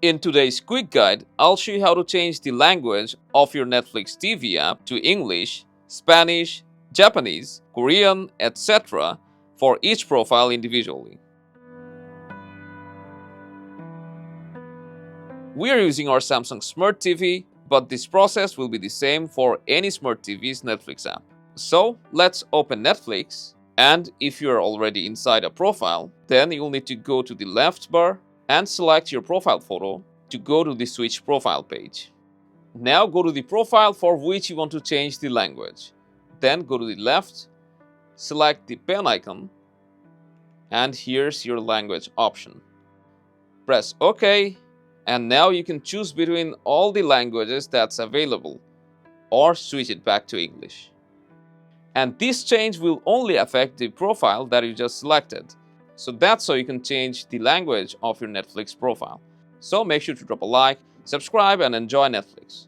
In today's quick guide, I'll show you how to change the language of your Netflix TV app to English, Spanish, Japanese, Korean, etc. for each profile individually. We are using our Samsung Smart TV, but this process will be the same for any Smart TV's Netflix app. So let's open Netflix, and if you are already inside a profile, then you'll need to go to the left bar and select your profile photo to go to the Switch Profile page. Now go to the profile for which you want to change the language. Then go to the left, select the pen icon, and here's your language option. Press OK, and now you can choose between all the languages that's available, or switch it back to English. And this change will only affect the profile that you just selected. So that's how you can change the language of your Netflix profile. So make sure to drop a like, subscribe, and enjoy Netflix.